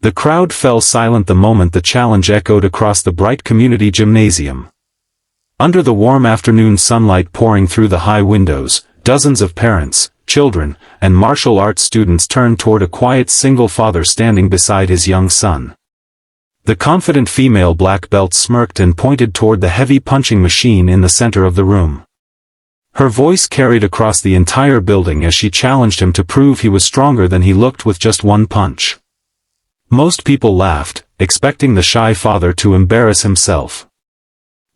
The crowd fell silent the moment the challenge echoed across the bright community gymnasium. Under the warm afternoon sunlight pouring through the high windows, dozens of parents, children, and martial arts students turned toward a quiet single father standing beside his young son. The confident female black belt smirked and pointed toward the heavy punching machine in the center of the room. Her voice carried across the entire building as she challenged him to prove he was stronger than he looked with just one punch. Most people laughed, expecting the shy father to embarrass himself.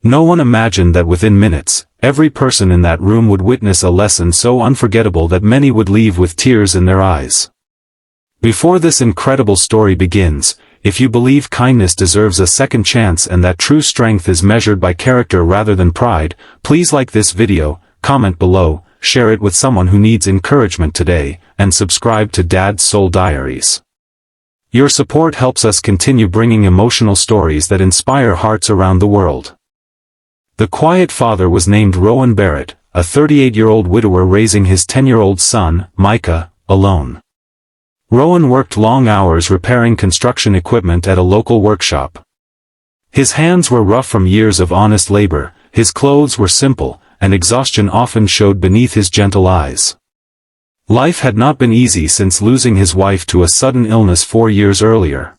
No one imagined that within minutes, every person in that room would witness a lesson so unforgettable that many would leave with tears in their eyes. Before this incredible story begins, if you believe kindness deserves a second chance and that true strength is measured by character rather than pride, please like this video, comment below, share it with someone who needs encouragement today, and subscribe to Dad's Soul Diaries. Your support helps us continue bringing emotional stories that inspire hearts around the world. The quiet father was named Rowan Barrett, a 38-year-old widower raising his 10-year-old son, Micah, alone. Rowan worked long hours repairing construction equipment at a local workshop. His hands were rough from years of honest labor, his clothes were simple, and exhaustion often showed beneath his gentle eyes. Life had not been easy since losing his wife to a sudden illness 4 years earlier.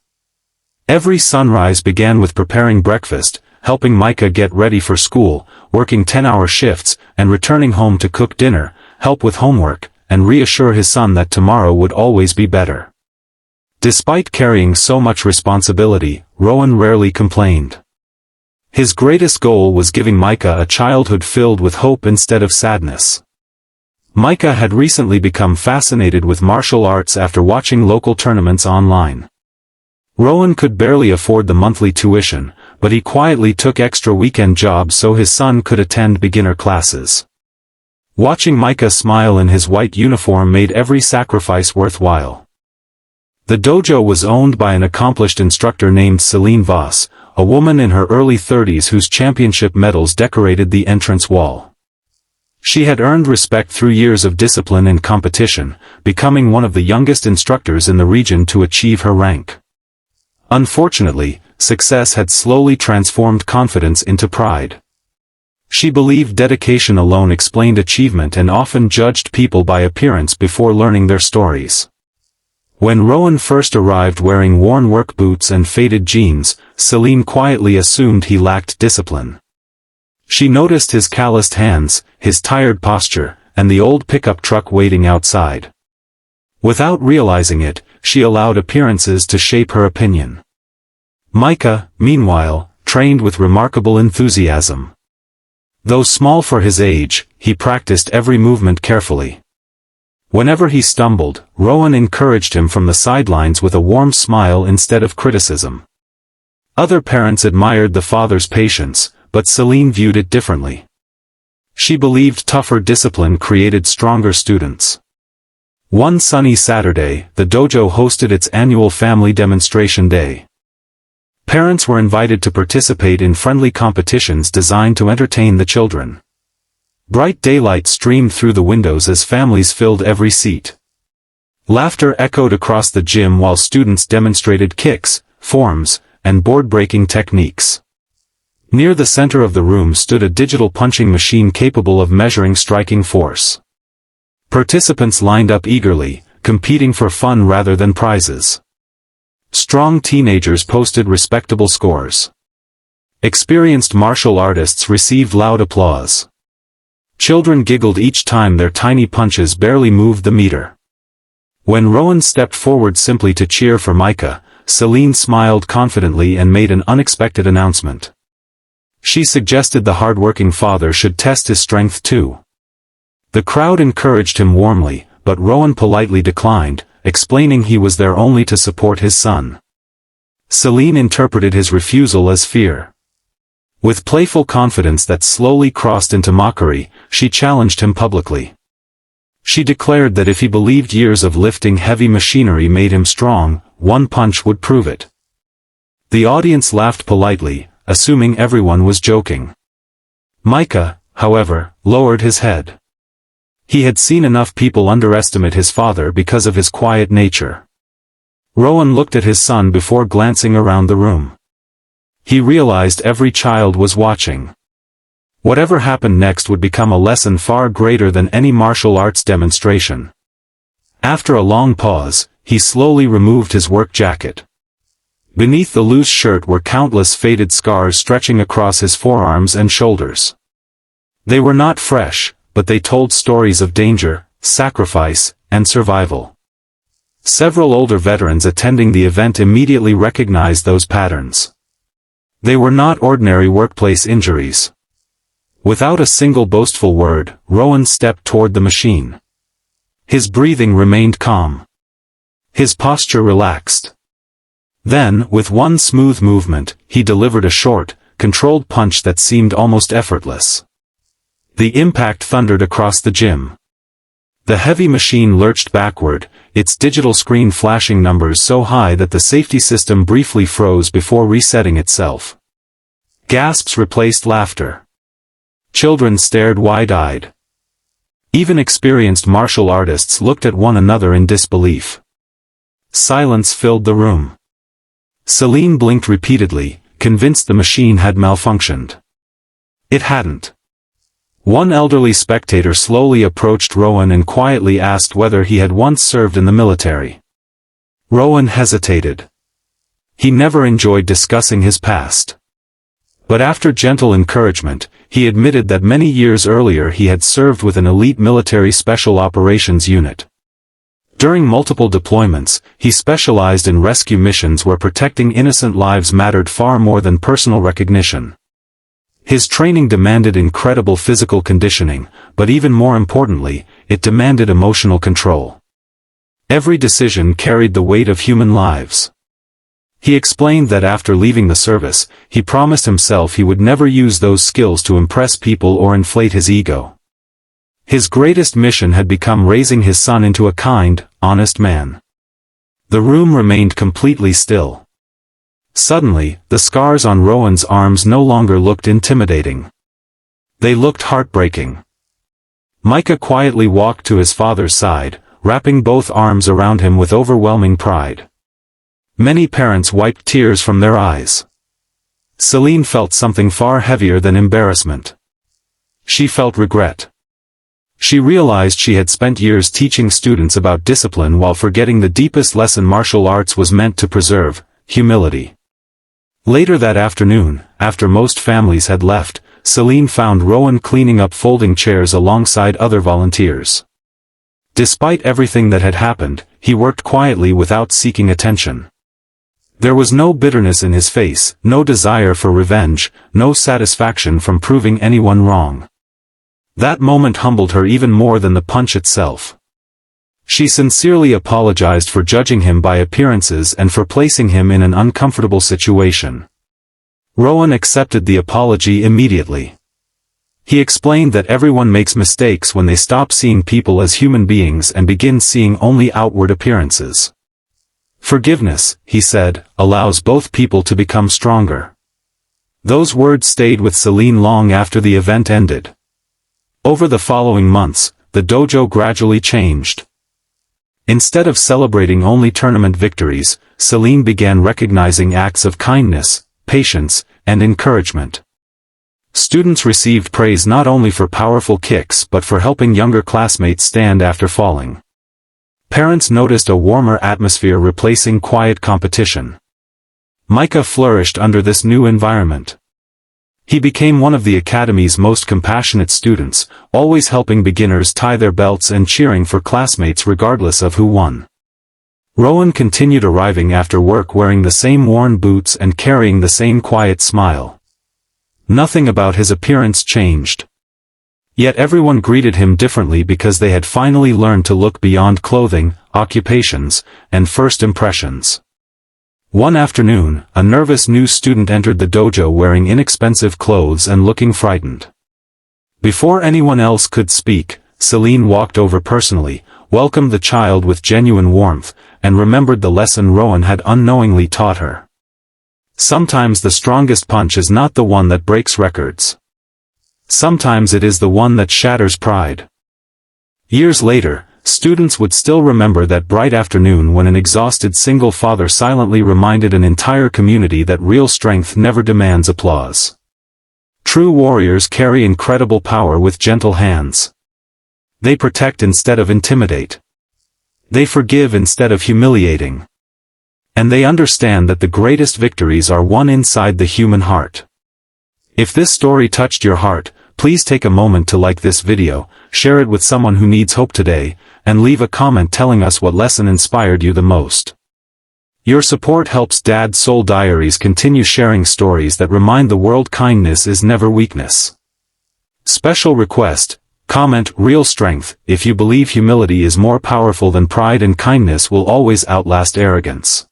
Every sunrise began with preparing breakfast, helping Micah get ready for school, working 10-hour shifts, and returning home to cook dinner, help with homework, and reassure his son that tomorrow would always be better. Despite carrying so much responsibility, Rowan rarely complained. His greatest goal was giving Micah a childhood filled with hope instead of sadness. Micah had recently become fascinated with martial arts after watching local tournaments online. Rowan could barely afford the monthly tuition, but he quietly took extra weekend jobs so his son could attend beginner classes. Watching Micah smile in his white uniform made every sacrifice worthwhile. The dojo was owned by an accomplished instructor named Celine Voss, a woman in her early 30s whose championship medals decorated the entrance wall. She had earned respect through years of discipline and competition, becoming one of the youngest instructors in the region to achieve her rank. Unfortunately, success had slowly transformed confidence into pride. She believed dedication alone explained achievement and often judged people by appearance before learning their stories. When Rowan first arrived wearing worn work boots and faded jeans, Celine quietly assumed he lacked discipline. She noticed his calloused hands, his tired posture, and the old pickup truck waiting outside. Without realizing it, she allowed appearances to shape her opinion. Micah, meanwhile, trained with remarkable enthusiasm. Though small for his age, he practiced every movement carefully. Whenever he stumbled, Rowan encouraged him from the sidelines with a warm smile instead of criticism. Other parents admired the father's patience, but Celine viewed it differently. She believed tougher discipline created stronger students. One sunny Saturday, the dojo hosted its annual family demonstration day. Parents were invited to participate in friendly competitions designed to entertain the children. Bright daylight streamed through the windows as families filled every seat. Laughter echoed across the gym while students demonstrated kicks, forms, and board-breaking techniques. Near the center of the room stood a digital punching machine capable of measuring striking force. Participants lined up eagerly, competing for fun rather than prizes. Strong teenagers posted respectable scores. Experienced martial artists received loud applause. Children giggled each time their tiny punches barely moved the meter. When Rowan stepped forward simply to cheer for Micah, Celine smiled confidently and made an unexpected announcement. She suggested the hard-working father should test his strength too. The crowd encouraged him warmly, but Rowan politely declined, explaining he was there only to support his son. Celine interpreted his refusal as fear. With playful confidence that slowly crossed into mockery, she challenged him publicly. She declared that if he believed years of lifting heavy machinery made him strong, one punch would prove it. The audience laughed politely, assuming everyone was joking. Micah, however, lowered his head. He had seen enough people underestimate his father because of his quiet nature. Rowan looked at his son before glancing around the room. He realized every child was watching. Whatever happened next would become a lesson far greater than any martial arts demonstration. After a long pause, he slowly removed his work jacket. Beneath the loose shirt were countless faded scars stretching across his forearms and shoulders. They were not fresh, but they told stories of danger, sacrifice, and survival. Several older veterans attending the event immediately recognized those patterns. They were not ordinary workplace injuries. Without a single boastful word, Rowan stepped toward the machine. His breathing remained calm. His posture relaxed. Then, with one smooth movement, he delivered a short, controlled punch that seemed almost effortless. The impact thundered across the gym. The heavy machine lurched backward, its digital screen flashing numbers so high that the safety system briefly froze before resetting itself. Gasps replaced laughter. Children stared wide-eyed. Even experienced martial artists looked at one another in disbelief. Silence filled the room. Celine blinked repeatedly, convinced the machine had malfunctioned. It hadn't. One elderly spectator slowly approached Rowan and quietly asked whether he had once served in the military. Rowan hesitated. He never enjoyed discussing his past. But after gentle encouragement, he admitted that many years earlier he had served with an elite military special operations unit. During multiple deployments, he specialized in rescue missions where protecting innocent lives mattered far more than personal recognition. His training demanded incredible physical conditioning, but even more importantly, it demanded emotional control. Every decision carried the weight of human lives. He explained that after leaving the service, he promised himself he would never use those skills to impress people or inflate his ego. His greatest mission had become raising his son into a kind, honest man. The room remained completely still. Suddenly, the scars on Rowan's arms no longer looked intimidating. They looked heartbreaking. Micah quietly walked to his father's side, wrapping both arms around him with overwhelming pride. Many parents wiped tears from their eyes. Celine felt something far heavier than embarrassment. She felt regret. She realized she had spent years teaching students about discipline while forgetting the deepest lesson martial arts was meant to preserve: humility. Later that afternoon, after most families had left, Celine found Rowan cleaning up folding chairs alongside other volunteers. Despite everything that had happened, he worked quietly without seeking attention. There was no bitterness in his face, no desire for revenge, no satisfaction from proving anyone wrong. That moment humbled her even more than the punch itself. She sincerely apologized for judging him by appearances and for placing him in an uncomfortable situation. Rowan accepted the apology immediately. He explained that everyone makes mistakes when they stop seeing people as human beings and begin seeing only outward appearances. Forgiveness, he said, allows both people to become stronger. Those words stayed with Celine long after the event ended. Over the following months, the dojo gradually changed. Instead of celebrating only tournament victories, Celine began recognizing acts of kindness, patience, and encouragement. Students received praise not only for powerful kicks but for helping younger classmates stand after falling. Parents noticed a warmer atmosphere replacing quiet competition. Micah flourished under this new environment. He became one of the academy's most compassionate students, always helping beginners tie their belts and cheering for classmates regardless of who won. Rowan continued arriving after work wearing the same worn boots and carrying the same quiet smile. Nothing about his appearance changed. Yet everyone greeted him differently because they had finally learned to look beyond clothing, occupations, and first impressions. One afternoon, a nervous new student entered the dojo wearing inexpensive clothes and looking frightened. Before anyone else could speak, Celine walked over personally, welcomed the child with genuine warmth, and remembered the lesson Rowan had unknowingly taught her. Sometimes the strongest punch is not the one that breaks records. Sometimes it is the one that shatters pride. Years later, students would still remember that bright afternoon when an exhausted single father silently reminded an entire community that real strength never demands applause. True warriors carry incredible power with gentle hands. They protect instead of intimidate. They forgive instead of humiliating. And they understand that the greatest victories are won inside the human heart. If this story touched your heart, please take a moment to like this video, share it with someone who needs hope today, and leave a comment telling us what lesson inspired you the most. Your support helps Dad's Soul Diaries continue sharing stories that remind the world kindness is never weakness. Special request: comment real strength if you believe humility is more powerful than pride and kindness will always outlast arrogance.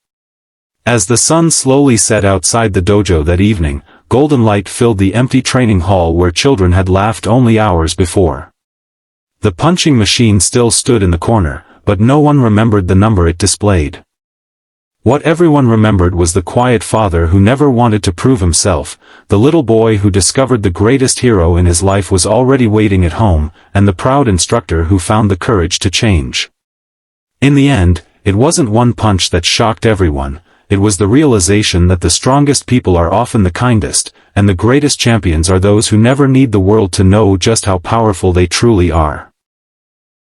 As the sun slowly set outside the dojo that evening, golden light filled the empty training hall where children had laughed only hours before. The punching machine still stood in the corner, but no one remembered the number it displayed. What everyone remembered was the quiet father who never wanted to prove himself, the little boy who discovered the greatest hero in his life was already waiting at home, and the proud instructor who found the courage to change. In the end, it wasn't one punch that shocked everyone. It was the realization that the strongest people are often the kindest, and the greatest champions are those who never need the world to know just how powerful they truly are.